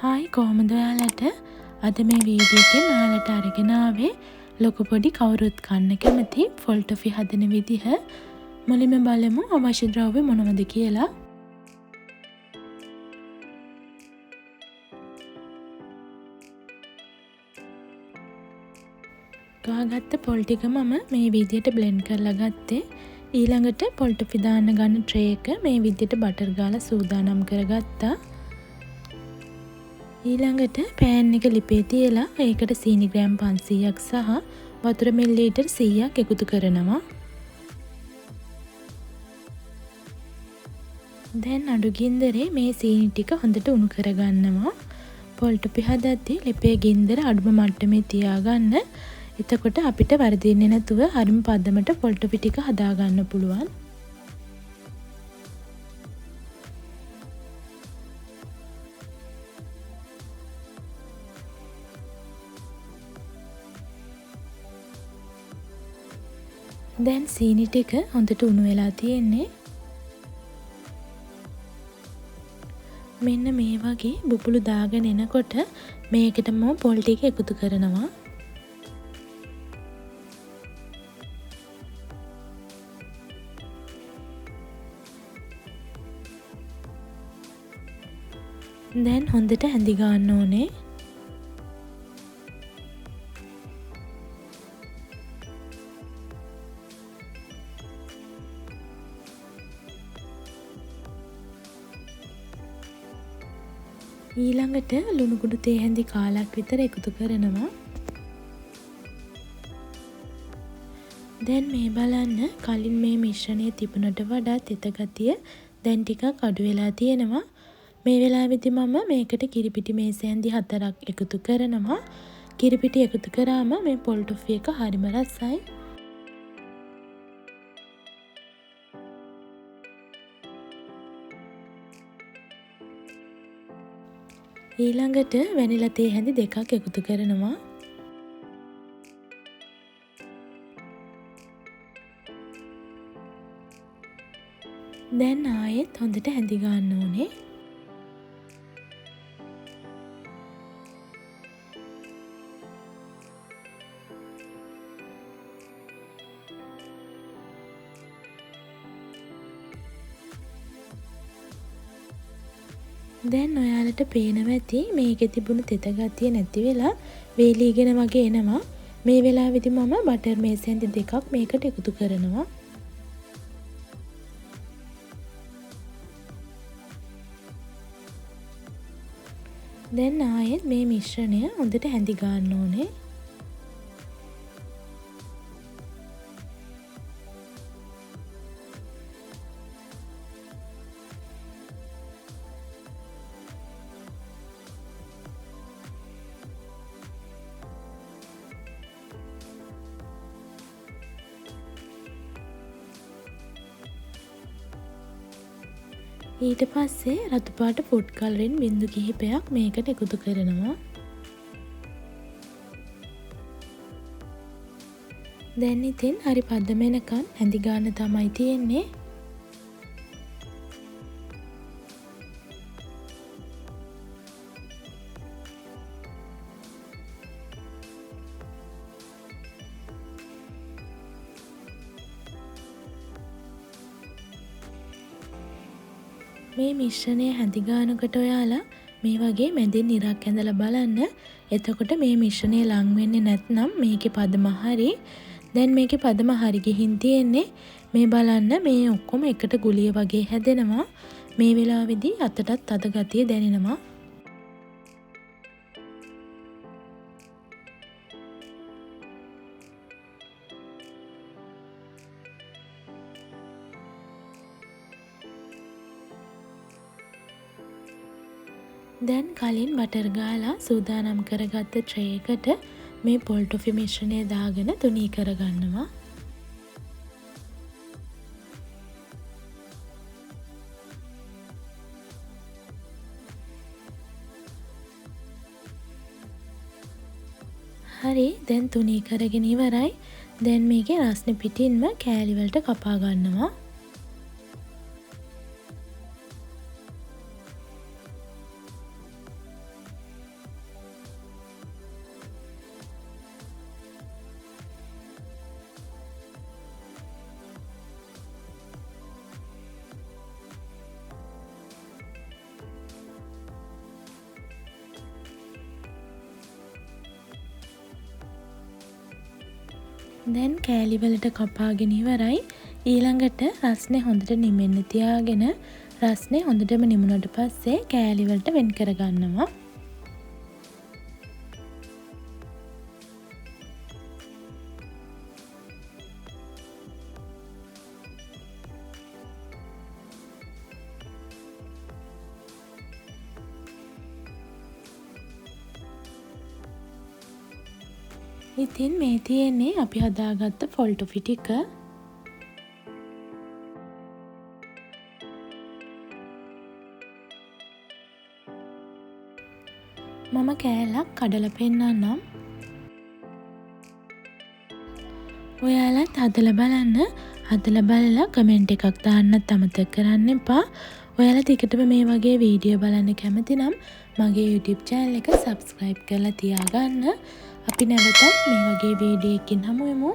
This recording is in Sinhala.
හායි කොහොමද ඔයාලට? අද මේ වීඩියෝ එකෙන් ඔයාලට අරගෙන ආවේ ලොකු පොඩි කවුරුත් කන්න කැමති ෆොල් ටොෆි හදන විදිහ. මුලින්ම බලමු අවශ්‍ය ද්‍රව්‍ය මොනවද කියලා. ගාගත්ත පොල් ටික මම මේ විදිහට බ්ලෙන්ඩ් කරලා ගත්තේ. ඊළඟට පොල් ටොෆි දාන්න ගන්න ට්‍රේ එක මේ විදිහට බටර් ගාලා සූදානම් කරගත්තා. ඊළඟට පෑන් එක ලිපේ තියලා ඒකට සීනි ග්‍රෑම් 500ක් සහ වතුර මිලිලීටර් 100ක් එකතු කරනවා. දැන් අඩු ගින්දරේ මේ සීනි ටික හොඳට උණු කරගන්නවා. පොල් ටොෆි හදද්දී ලිපේ ගින්දර අඩුම මට්ටමේ තියාගන්න. එතකොට අපිට වරදින්නේ නැතුව හරිම පදමට පොල් ටොෆි ටික හදාගන්න පුළුවන්. දැන් සීනි ටික හොඳට උණු වෙලා තියෙන්නේ. මෙන්න මේ වගේ බුබුලු දාගෙන එනකොට මේකටම පොල් ටික එකතු කරනවා. දැන් හොඳට හැඳි ගන්න ඕනේ. ඊළඟට ලුණු කුඩු තේ හැඳි කාලක් විතර එකතු කරනවා. දැන් මේ බලන්න කලින් මේ මිශ්‍රණය තිබුණට වඩා තෙත ගතිය දැන් ටිකක් අඩු වෙලා තියෙනවා. මේ වෙලාවෙදි මම මේකට කිරිපිටි මේසෙ හැඳි 4ක් එකතු කරනවා. කිරිපිටි එකතු කරාම මේ පොල් ටොෆි එක හරිම රසයි. ඊළඟට වැනිලා තේ හැඳි 2ක් එකතු කරනවා. දැන් ආයෙත් හොඳට හැඳි ගන්න ඕනේ. දැන් ඔයාලට පේනවා ඇති මේකේ තිබුණු තෙත ගතිය නැති වෙලා වේලීගෙන වගේ එනවා. මේ වෙලාවෙදි මම බටර් මේසෙ හැඳි 2ක් මේකට එකතු කරනවා. දැන් ආයෙත් මේ මිශ්‍රණය හොඳට හැඳි ගන්න ඕනේ. ඊට පස්සේ රතු පාට ෆුඩ් කලරින් බිංදු කිහිපයක් මේකට එකතු කරනවා. දැන් ඉතින් හරි පදම එනකන් හැඳි ගන්න තමයි තියෙන්නේ. මේ මිශ්‍රණය හැඳි ගන්නකොට ඔයාලා මේ වගේ මැදින් ඉරක් ඇඳලා බලන්න. එතකොට මේ මිශ්‍රණය ලං වෙන්නේ නැත්නම් මේකේ පදම හරි. දැන් මේකේ පදම හරි ගිහින් තියෙන්නේ. මේ බලන්න මේ ඔක්කොම එකට ගුලිය වගේ හැදෙනවා. මේ වෙලාවේදී අතටත් තද ගතිය දැනෙනවා. දැන් කලින් බටර් ගාලා සූදානම් කරගත්ත ට්‍රේ එකට මේ පොල් ටොෆි මිශ්‍රණය දාගෙන තුනී කරගන්නවා. හරි දැන් තුනී කරගෙන ඉවරයි. දැන් මේකේ රස්නේ පිටින්ම කෑලි වලට කපා ගන්නවා. දැන් කෑලි වලට කපාගෙන ඉවරයි. ඊළඟට රස්නේ හොඳට නිමෙන්න තියාගෙන රස්නේ හොඳටම නිමුණට පස්සේ කෑලි වලට වෙන් කරගන්නවා. ඉතින් මේ තියෙන්නේ අපි හදාගත්ත ෆොල් ටොෆි ටික. මම කෑල්ලක් කඩලා පෙන්නන්නම්. ඔයාලත් හදලා බලන්න. හදලා බලලා කමෙන්ට් එකක් දාන්නත් අමතක කරන්න එපා. ඔයාලා ටිකටම මේ වගේ වීඩියෝ බලන්න කැමති නම් මගේ YouTube channel එක subscribe කරලා තියාගන්න. අපි නැවතත් මේ වගේ වීඩියෝ එකකින් හමු වෙමු.